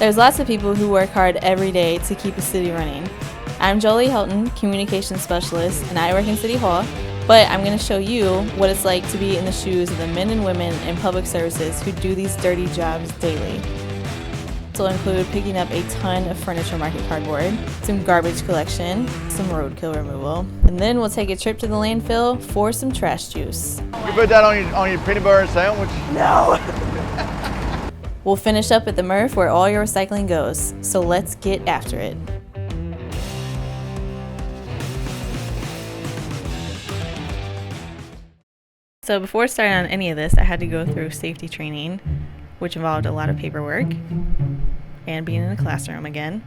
There's lots of people who work hard every day to keep a city running. I'm Jolie Helton, Communications Specialist, and I work in City Hall, but I'm going to show you what it's like to be in the shoes of the men and women in public services who do these dirty jobs daily. This will include picking up a ton of furniture market cardboard, some garbage collection, some roadkill removal, and then we'll take a trip to the landfill for some trash juice. You put that on your peanut butter sandwich? No! We'll finish up at the MRF where all your recycling goes, so let's get after it. So before starting on any of this, I had to go through safety training, which involved a lot of paperwork and being in a classroom again.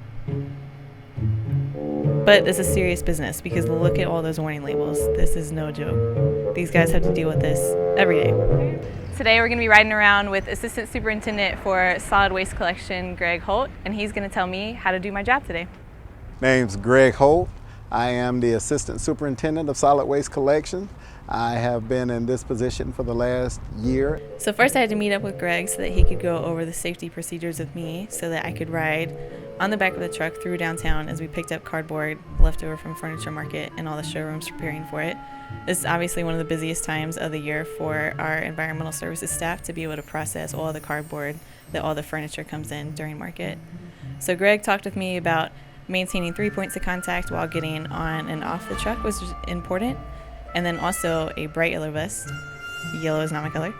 But this is serious business because look at all those warning labels. This is no joke. These guys have to deal with this every day. Today we're going to be riding around with Assistant Superintendent for Solid Waste Collection, Greg Holt, and he's going to tell me how to do my job today. Name's Greg Holt. I am the Assistant Superintendent of Solid Waste Collection. I have been in this position for the last year. So first I had to meet up with Greg so that he could go over the safety procedures with me so that I could ride on the back of the truck through downtown as we picked up cardboard left over from Furniture Market and all the showrooms preparing for it. This is obviously one of the busiest times of the year for our environmental services staff to be able to process all the cardboard that all the furniture comes in during market. So Greg talked with me about maintaining 3 points of contact while getting on and off the truck was important, and then also a bright yellow vest. Yellow is not my color,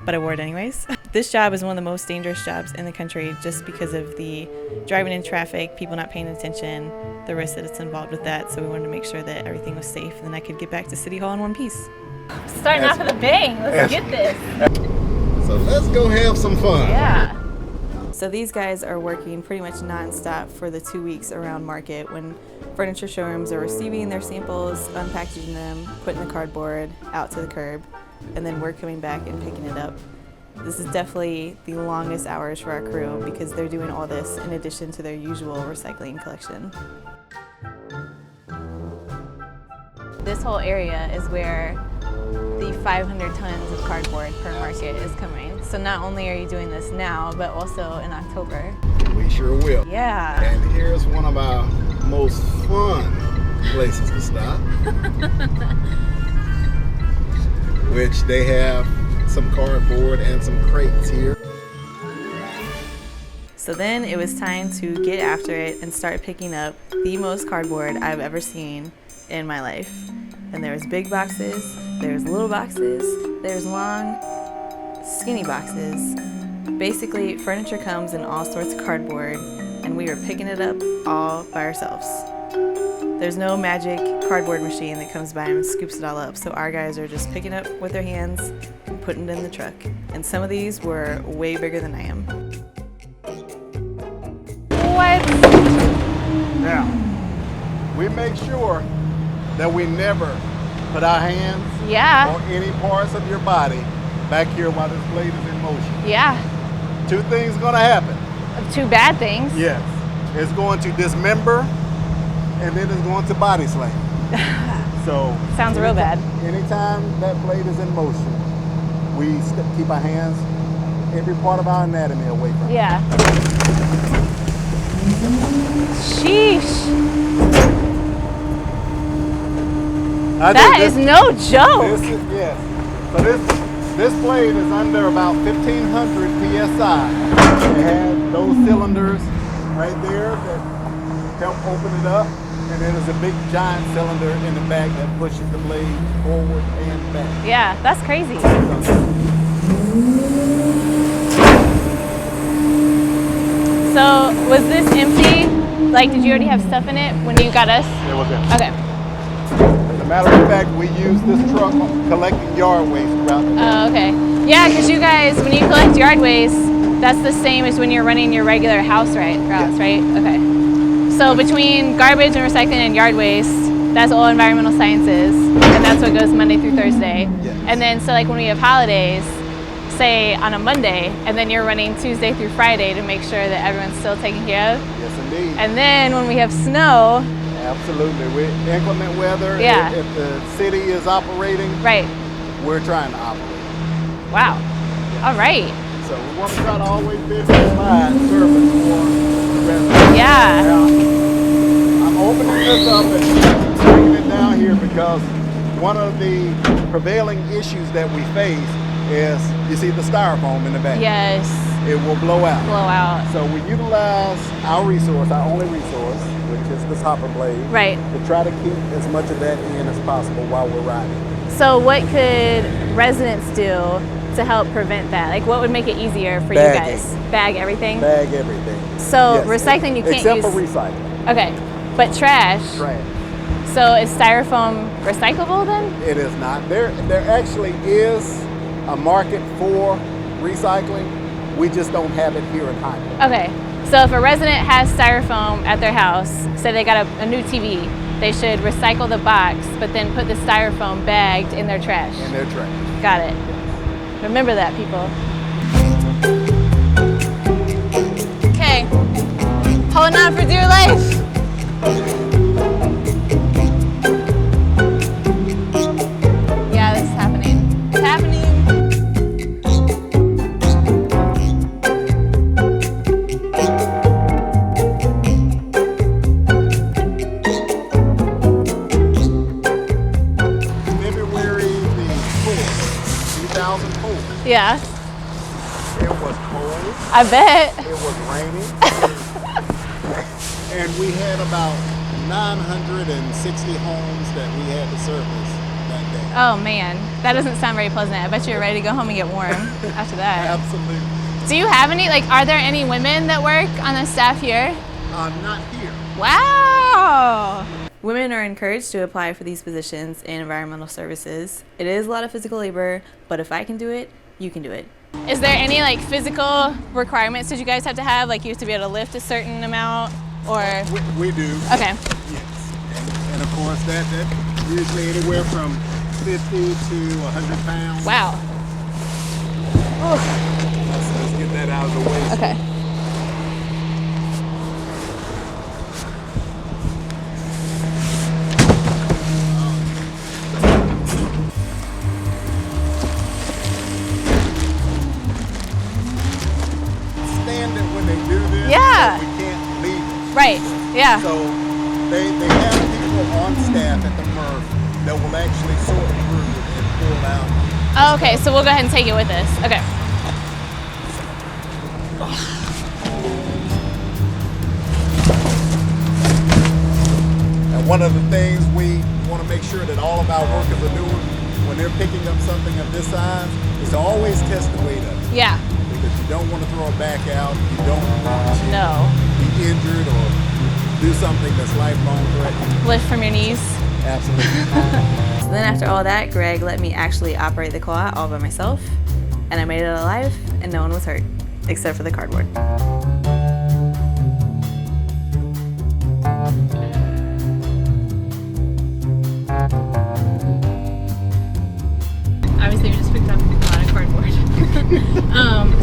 but I wore it anyways. This job is one of the most dangerous jobs in the country just because of the driving in traffic, people not paying attention, the risk that it's involved with that. So we wanted to make sure that everything was safe and then I could get back to City Hall in one piece. Starting off with a bang, let's get this. So let's go have some fun. Yeah. So these guys are working pretty much non-stop for the 2 weeks around market when furniture showrooms are receiving their samples, unpackaging them, putting the cardboard out to the curb, and then we're coming back and picking it up. This is definitely the longest hours for our crew because they're doing all this in addition to their usual recycling collection. This whole area is where the 500 tons of cardboard per market is coming. So not only are you doing this now, but also in October. We sure will. Yeah. And here's one of our most fun places to stop, which they have some cardboard and some crates here. So then it was time to get after it and start picking up the most cardboard I've ever seen in my life. And there's big boxes, there's little boxes, there's long, skinny boxes. Basically, furniture comes in all sorts of cardboard, and we were picking it up all by ourselves. There's no magic cardboard machine that comes by and scoops it all up, so our guys are just picking it up with their hands and putting it in the truck. And some of these were way bigger than I am. What? Now, we make sure that we never put our hands or any parts of your body back here while this blade is in motion. Yeah. Two things are going to happen. Two bad things. Yes. It's going to dismember and then it's going to body slam. So sounds real bad. Anytime that blade is in motion, we keep our hands, every part of our anatomy away from it. Yeah. Sheesh. That is no joke. Yes. So this blade is under about 1,500 PSI. It has those cylinders right there that help open it up. And then there's a big giant cylinder in the back that pushes the blade forward and back. Yeah, that's crazy. So was this empty? Like, did you already have stuff in it when you got us? It was empty. Okay. As a matter of fact, we use this truck collecting yard waste throughout the day. Oh, okay. Yeah, because you guys, when you collect yard waste, that's the same as when you're running your regular house routes, right? Okay. So between garbage and recycling and yard waste, that's all environmental sciences, and that's what goes Monday through Thursday. Yes. And then so like when we have holidays, say on a Monday, and then you're running Tuesday through Friday to make sure that everyone's still taken care of. Yes, indeed. And then when we have snow. Absolutely. With inclement weather, yeah. if the city is operating, right. We're trying to operate. Wow. All right. So we want to try to always be able to provide service for this up and bringing it down here because one of the prevailing issues that we face is, you see the styrofoam in the back. Yes. It will blow out. Blow out. So we utilize our resource, our only resource, which is this hopper blade, Right. to try to keep as much of that in as possible while we're riding. So what could residents do to help prevent that? Like what would make it easier for Bag you guys? Bag everything? Bag everything. So Yes. recycling you can't except use. for recycling. Okay. But trash. Trash. So is styrofoam recyclable then? It is not. There actually is a market for recycling. We just don't have it here in Highland. Okay. So if a resident has styrofoam at their house, say they got a new TV, they should recycle the box, but then put the styrofoam bagged in their trash. In their trash. Got it. Remember that, people. Okay. Holding on for dear life. Yeah, this is happening. It's happening. February the 4th, 2004. Yeah, It was cold. I bet. It was raining. And we had about 960 homes that we had to service that day. Oh man, that doesn't sound very pleasant. I bet you're ready to go home and get warm after that. Absolutely. Do you have any, are there any women that work on the staff here? Not here. Wow. Women are encouraged to apply for these positions in environmental services. It is a lot of physical labor, but if I can do it, you can do it. Is there any physical requirements that you guys have to have? Like you have to be able to lift a certain amount or? We do. Okay. Yes. And of course that usually anywhere from 50 to 100 pounds. Wow. Let's get that out of the way. Okay. Standard when they do this. Yeah. We can't leave it. Right. Yeah. So they have people on staff at the MRF that will actually sort through and pull out. Oh, okay, so we'll go ahead and take it with us. Okay. And one of the things we want to make sure that all of our workers are doing when they're picking up something of this size is to always test the weight of it. Yeah. Because you don't want to throw it back out. You don't want to No. be injured or do something that's lifelong threatening. Lift from your knees. Absolutely. So then after all that, Greg let me actually operate the claw all by myself, and I made it alive, and no one was hurt, except for the cardboard. Obviously, we just picked up a lot of cardboard.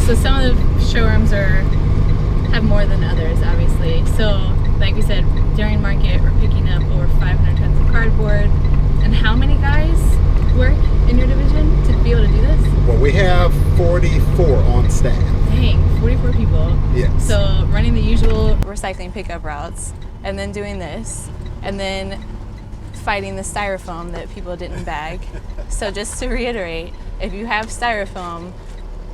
So some of the showrooms have more than others, obviously. So, like we said, during market, we're picking up over 500 tons of cardboard. And how many guys work in your division to be able to do this? Well, we have 44 on staff. Dang, 44 people. Yes. So running the usual recycling pickup routes, and then doing this, and then fighting the styrofoam that people didn't bag. So just to reiterate, if you have styrofoam,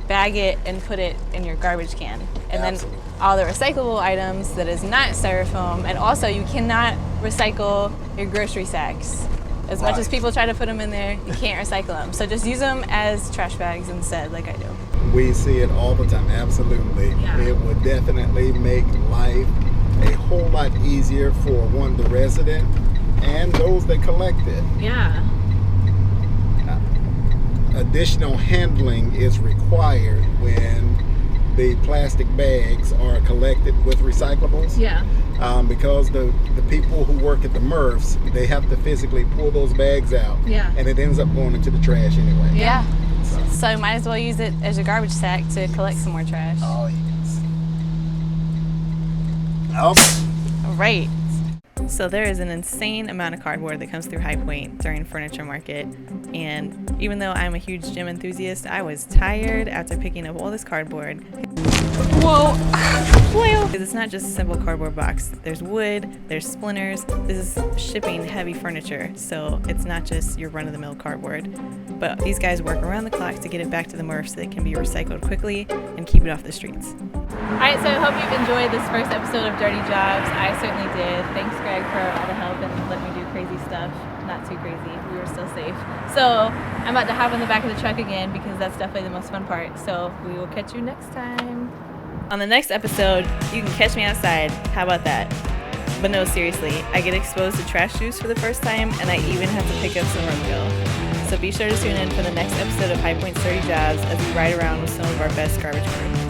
bag it and put it in your garbage can. And Absolutely. then all the recyclable items that is not styrofoam, and also you cannot recycle your grocery sacks. As much as Right. people try to put them in there, you can't recycle them. So just use them as trash bags instead, like I do. We see it all the time, absolutely. Yeah. It would definitely make life a whole lot easier for the resident and those that collect it. Yeah. Additional handling is required when the plastic bags are collected with recyclables. Yeah. Because the people who work at the MRFs, they have to physically pull those bags out. Yeah. And it ends up going into the trash anyway. Yeah. So you might as well use it as your garbage sack to collect some more trash. Oh, yes. All right. So there is an insane amount of cardboard that comes through High Point during furniture market, and even though I'm a huge gym enthusiast, I was tired after picking up all this cardboard. Whoa. Whoa. Because it's not just a simple cardboard box. There's wood, there's splinters. This is shipping heavy furniture, so it's not just your run-of-the-mill cardboard. But these guys work around the clock to get it back to the MRF so it can be recycled quickly and keep it off the streets. Alright, so I hope you've enjoyed this first episode of Dirty Jobs. I certainly did. Thanks, Greg, for all the help and letting me do crazy stuff. Not too crazy. We were still safe. So I'm about to hop on the back of the truck again because that's definitely the most fun part. So we will catch you next time. On the next episode, you can catch me outside. How about that? But no, seriously, I get exposed to trash juice for the first time, and I even have to pick up some roadkill. So be sure to tune in for the next episode of High Point's Dirty Jobs as we ride around with some of our best garbage crew.